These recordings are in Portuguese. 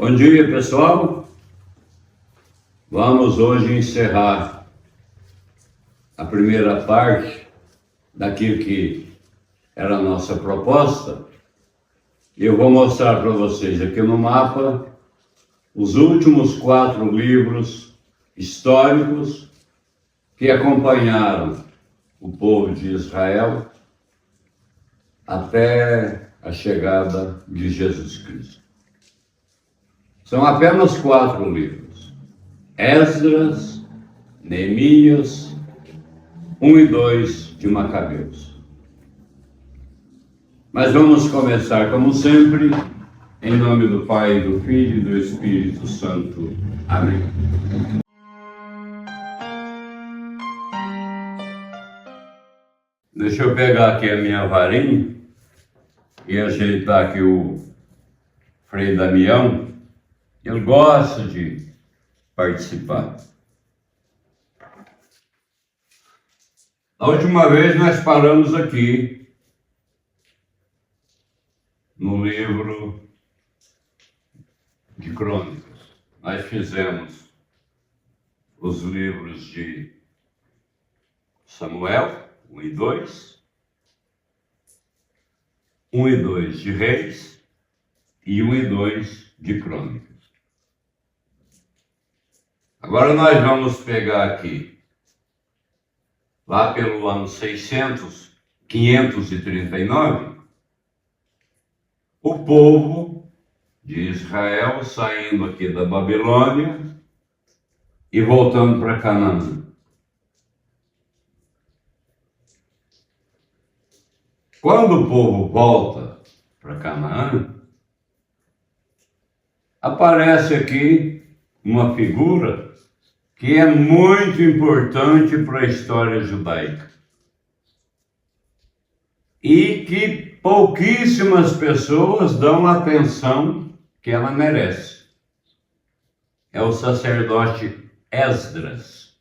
Bom dia, pessoal. Vamos hoje encerrar a primeira parte daquilo que era a nossa proposta. Eu vou mostrar para vocês aqui no mapa os últimos 4 livros históricos que acompanharam o povo de Israel até a chegada de Jesus Cristo. São apenas 4 livros: Esdras, Neemias, 1 e 2 de Macabeus. Mas vamos começar, como sempre, em nome do Pai, do Filho e do Espírito Santo. Amém. Deixa eu pegar aqui a minha varinha e ajeitar aqui o Frei Damião. Ele gosta de participar. A última vez nós paramos aqui no livro de Crônicas. Nós fizemos os livros de Samuel, 1 e 2, 1 e 2 de Reis e 1 e 2 de Crônicas. Agora nós vamos pegar aqui, lá pelo ano 539, o povo de Israel saindo aqui da Babilônia e voltando para Canaã. Quando o povo volta para Canaã, aparece aqui uma figura que é muito importante para a história judaica e que pouquíssimas pessoas dão a atenção que ela merece. É o sacerdote Esdras.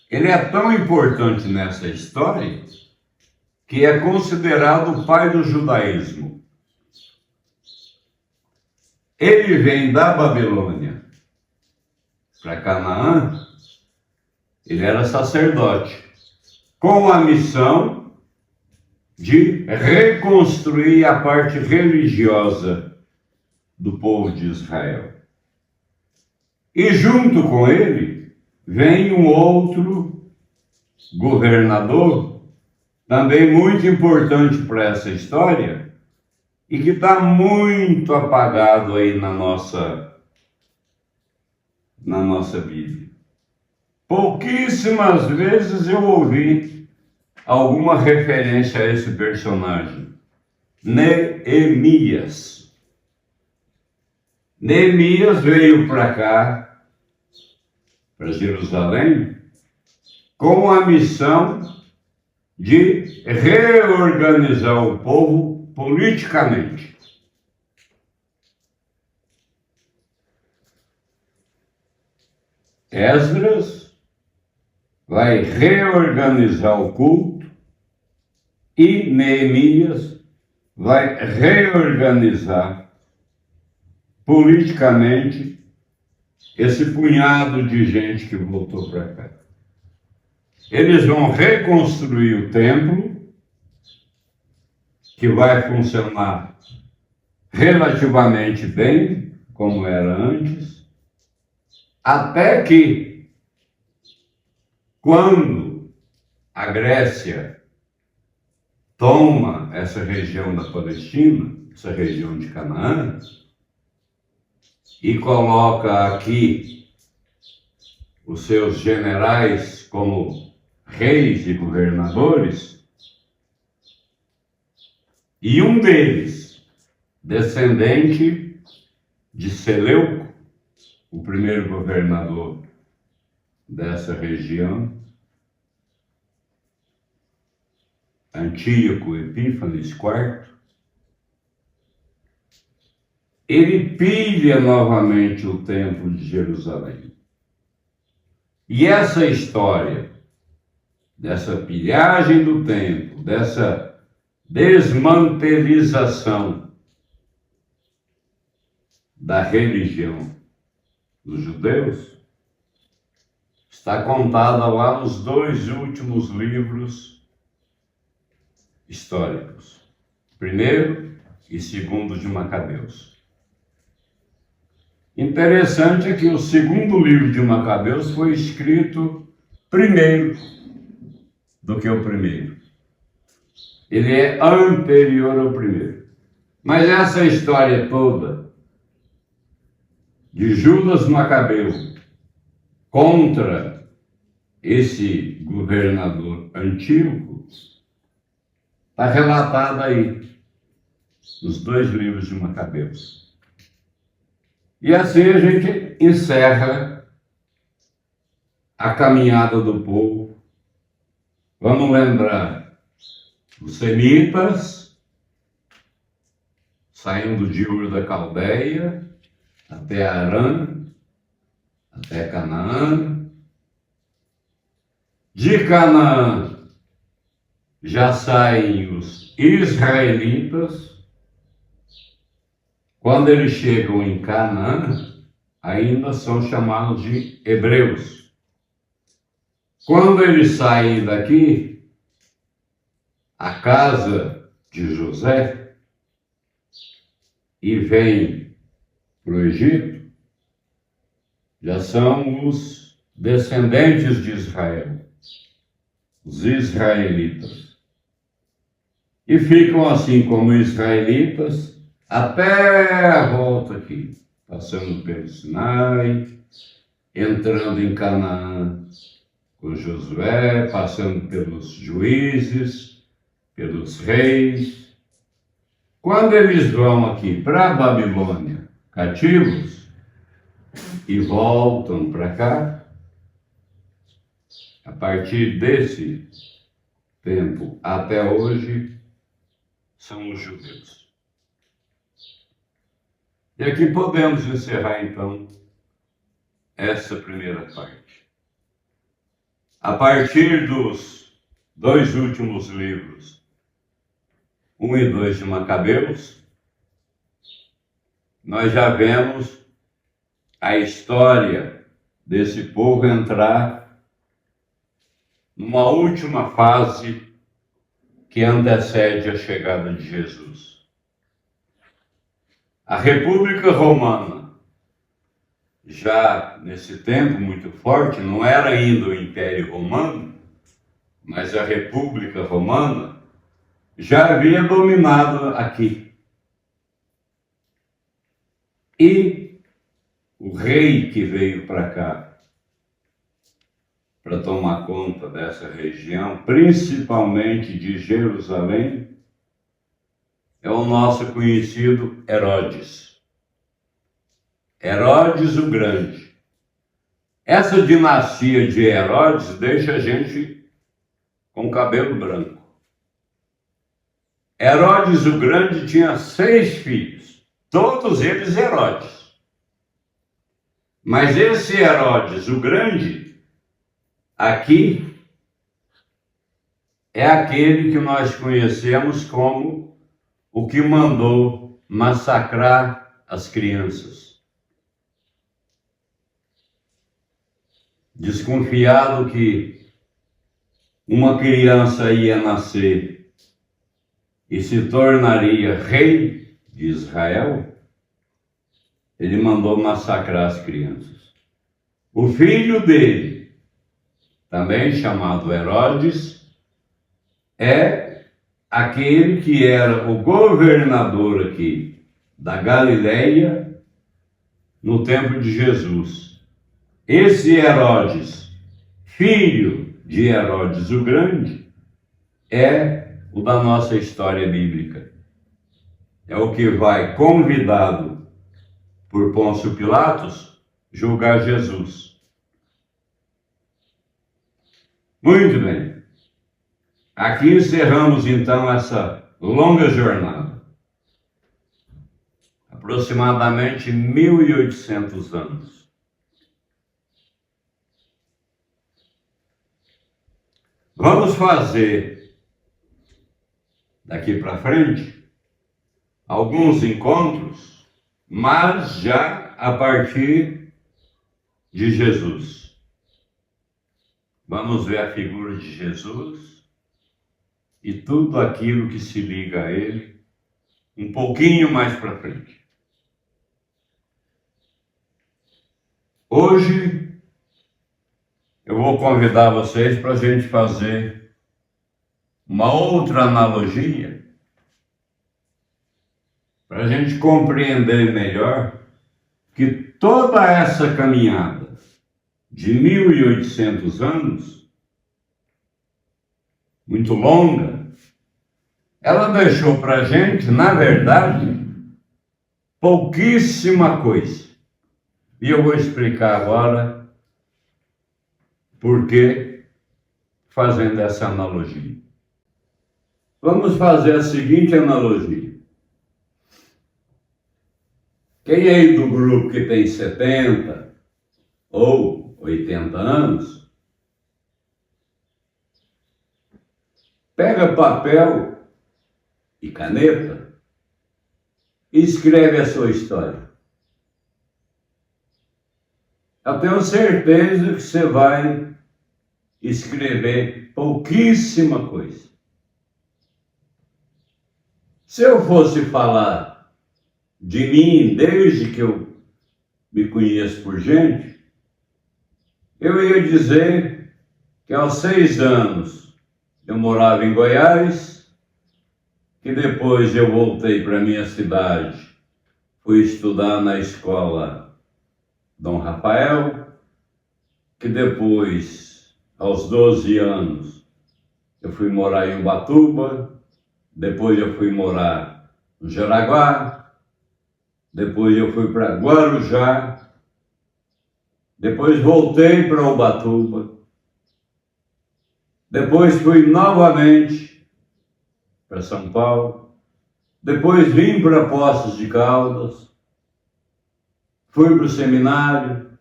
Ele é tão importante nessa história que é considerado o pai do judaísmo. Ele vem da Babilônia para Canaã. Ele era sacerdote, com a missão de reconstruir a parte religiosa do povo de Israel. E junto com ele vem um outro governador, também muito importante para essa história, e que está muito apagado aí na nossa Bíblia. Pouquíssimas vezes eu ouvi alguma referência a esse personagem. Neemias. Neemias veio para cá, para Jerusalém, com a missão de reorganizar o povo politicamente. Esdras vai reorganizar o culto e Neemias vai reorganizar politicamente esse punhado de gente que voltou para cá. Eles vão reconstruir o templo, que vai funcionar relativamente bem, como era antes, até que, quando a Grécia toma essa região da Palestina, essa região de Canaã, e coloca aqui os seus generais como reis e governadores, e um deles, descendente de Seleuco, o primeiro governador dessa região, Antíoco Epífanes IV, ele pilha novamente o templo de Jerusalém. E essa história dessa pilhagem do templo, dessa desmantelização da religião dos judeus está contada lá nos dois últimos livros históricos, primeiro e segundo de Macabeus. Interessante é que o segundo livro de Macabeus foi escrito primeiro do que o primeiro. Ele é anterior ao primeiro. Mas essa história toda de Judas Macabeu contra esse governador antigo está relatada aí nos dois livros de Macabeus. E assim a gente encerra a caminhada do povo. Vamos lembrar os semitas saindo de Ur da Caldeia até Arã, até Canaã. De Canaã já saem os israelitas. Quando eles chegam em Canaã, ainda são chamados de hebreus. Quando eles saem daqui, a casa de José, e vêm para o Egito, já são os descendentes de Israel, os israelitas. E ficam assim como israelitas, até a volta aqui, passando pelo Sinai, entrando em Canaã com Josué, passando pelos juízes, pelos reis. Quando eles vão aqui para a Babilônia, cativos, e voltam para cá, a partir desse tempo até hoje, são os judeus. E aqui podemos encerrar, então, essa primeira parte. A partir dos dois últimos livros, 1 e 2 de Macabeus, nós já vemos a história desse povo entrar numa última fase que antecede a chegada de Jesus. A República Romana, já nesse tempo muito forte, não era ainda o Império Romano, mas a República Romana já havia dominado aqui. E o rei que veio para cá, para tomar conta dessa região, principalmente de Jerusalém, é o nosso conhecido Herodes. Herodes o Grande. Essa dinastia de Herodes deixa a gente com cabelo branco. Herodes o Grande tinha 6 filhos, todos eles Herodes. Mas esse Herodes o Grande, aqui, é aquele que nós conhecemos como o que mandou massacrar as crianças. Desconfiado que uma criança ia nascer e se tornaria rei de Israel, ele mandou massacrar as crianças. O filho dele, também chamado Herodes, é aquele que era o governador aqui da Galileia no tempo de Jesus. Esse Herodes, filho de Herodes o Grande, é o da nossa história bíblica. É o que vai, convidado por Pôncio Pilatos, julgar Jesus. Muito bem. Aqui encerramos então essa longa jornada. Aproximadamente 1800 anos. Vamos fazer daqui para frente alguns encontros mas já a partir de Jesus. Vamos ver a figura de Jesus e tudo aquilo que se liga a ele um pouquinho mais para frente. Hoje eu vou convidar vocês para a gente fazer uma outra analogia, para a gente compreender melhor que toda essa caminhada de 1800 anos, muito longa, ela deixou para a gente, na verdade, pouquíssima coisa. E eu vou explicar agora por que fazendo essa analogia. Vamos fazer a seguinte analogia. Quem é aí do grupo que tem 70 ou 80 anos, pega papel e caneta e escreve a sua história. Eu tenho certeza que você vai escrever pouquíssima coisa. Se eu fosse falar de mim desde que eu me conheço por gente, eu ia dizer que aos 6 anos eu morava em Goiás, que depois eu voltei para minha cidade, fui estudar na escola Dom Rafael, que depois, aos 12 anos, eu fui morar em Ubatuba, depois eu fui morar no Jaraguá, depois eu fui para Guarujá, depois voltei para Ubatuba, depois fui novamente para São Paulo, depois vim para Poços de Caldas, fui para o seminário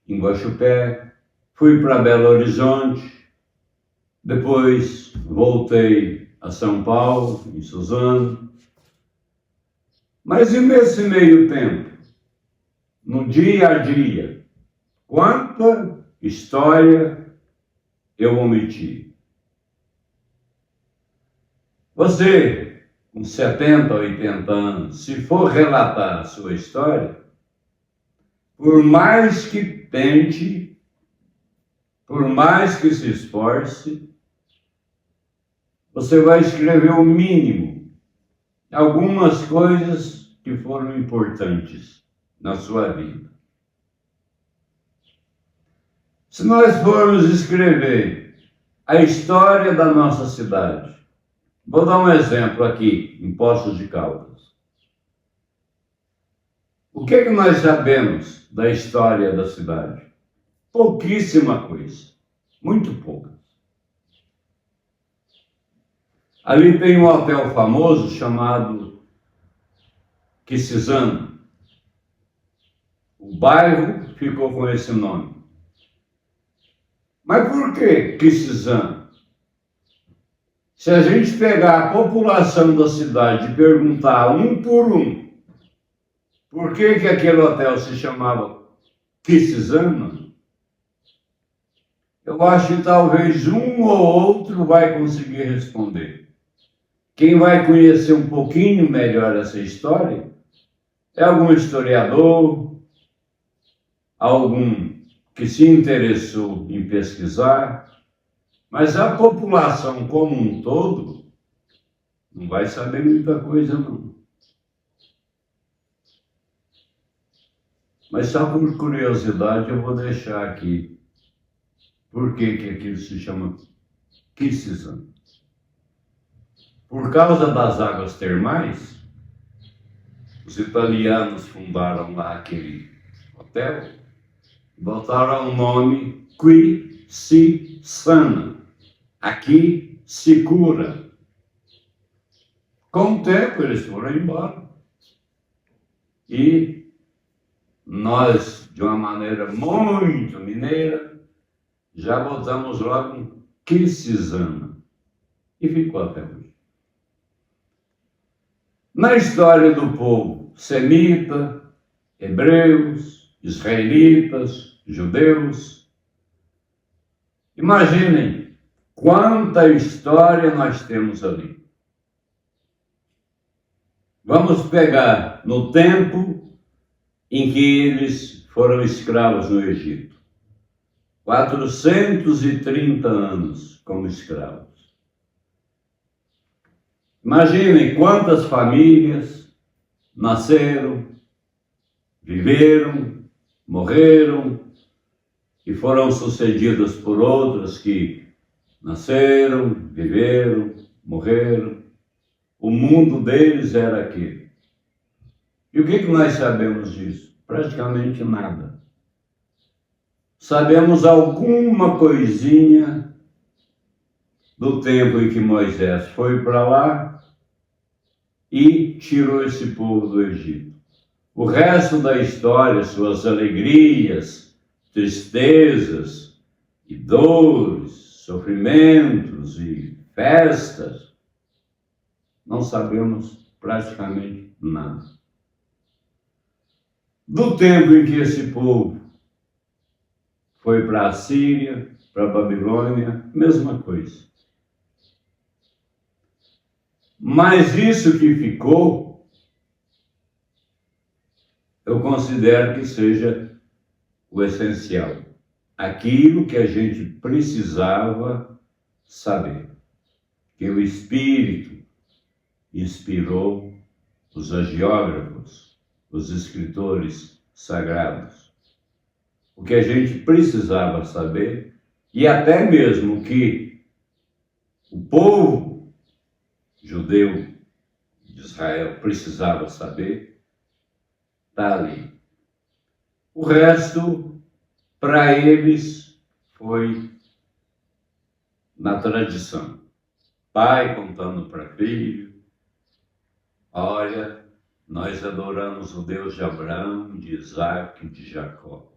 em Guaxupé, fui para Belo Horizonte, depois voltei a São Paulo, em Suzano. Mas e nesse meio tempo, no dia a dia, quanta história eu omiti? Você, com 70, 80 anos, se for relatar a sua história, por mais que tente, por mais que se esforce, você vai escrever o mínimo, algumas coisas que foram importantes na sua vida. Se nós formos escrever a história da nossa cidade, vou dar um exemplo aqui, em Poços de Caldas. O que nós sabemos da história da cidade? Pouquíssima coisa, muito pouca. Ali tem um hotel famoso chamado Quisizano. O bairro ficou com esse nome. Mas por que Quisizano? Se a gente pegar a população da cidade e perguntar um por um por que aquele hotel se chamava Quisizano, eu acho que talvez um ou outro vai conseguir responder. Quem vai conhecer um pouquinho melhor essa história é algum historiador, algum que se interessou em pesquisar, mas a população como um todo não vai saber muita coisa, não. Mas só por curiosidade eu vou deixar aqui por que aquilo se chama Quisizano. Por causa das águas termais, os italianos fundaram lá aquele hotel e botaram o nome Qui si sana, aqui se cura. Com o tempo eles foram embora. E nós, de uma maneira muito mineira, já botamos logo um Quisizano. E ficou até hoje. Na história do povo semita, hebreus, israelitas, judeus, imaginem quanta história nós temos ali. Vamos pegar no tempo em que eles foram escravos no Egito. 430 anos como escravos. Imaginem quantas famílias nasceram, viveram, morreram e foram sucedidas por outras que nasceram, viveram, morreram. O mundo deles era aquele. E o que nós sabemos disso? Praticamente nada. Sabemos alguma coisinha do tempo em que Moisés foi para lá e tirou esse povo do Egito. O resto da história, suas alegrias, tristezas e dores, sofrimentos e festas, não sabemos praticamente nada. Do tempo em que esse povo foi para a Síria, para a Babilônia, mesma coisa. Mas isso que ficou, eu considero que seja o essencial. Aquilo que a gente precisava saber. Que o Espírito inspirou os hagiógrafos, os escritores sagrados. O que a gente precisava saber, e até mesmo que o povo judeu de Israel precisava saber, está ali. O resto, para eles, foi na tradição. Pai contando para filho, olha, nós adoramos o Deus de Abraão, de Isaac e de Jacó.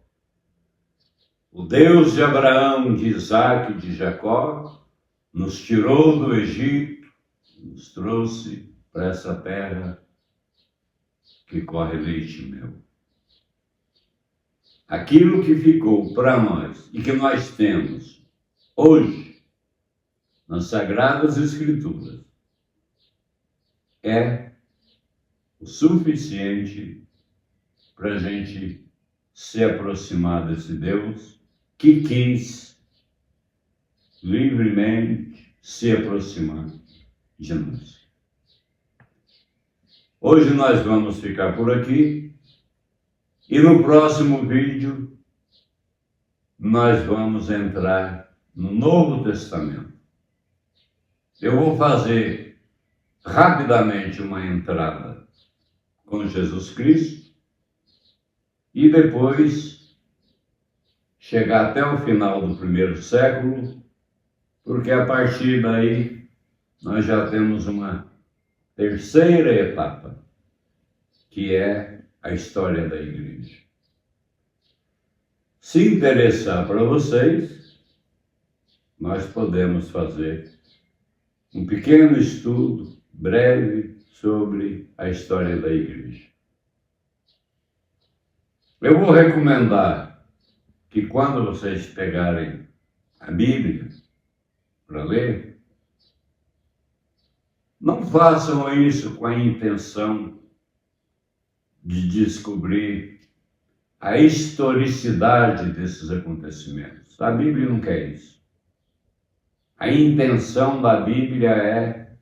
O Deus de Abraão, de Isaac e de Jacó nos tirou do Egito, nos trouxe para essa terra que corre leite e mel. Aquilo que ficou para nós e que nós temos hoje nas Sagradas Escrituras é o suficiente para a gente se aproximar desse Deus que quis livremente se aproximar de nós. Hoje nós vamos ficar por aqui e no próximo vídeo nós vamos entrar no Novo Testamento. Eu vou fazer rapidamente uma entrada com Jesus Cristo e depois chegar até o final do primeiro século, porque a partir daí nós já temos uma terceira etapa, que é a história da igreja. Se interessar para vocês, nós podemos fazer um pequeno estudo breve sobre a história da igreja. Eu vou recomendar que quando vocês pegarem a Bíblia para ler, não façam isso com a intenção de descobrir a historicidade desses acontecimentos. A Bíblia não quer isso. A intenção da Bíblia é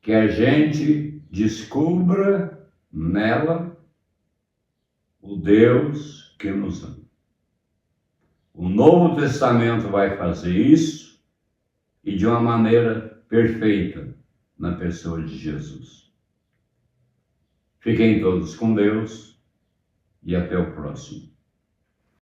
que a gente descubra nela o Deus que nos ama. O Novo Testamento vai fazer isso e de uma maneira perfeita na pessoa de Jesus. Fiquem todos com Deus e até o próximo.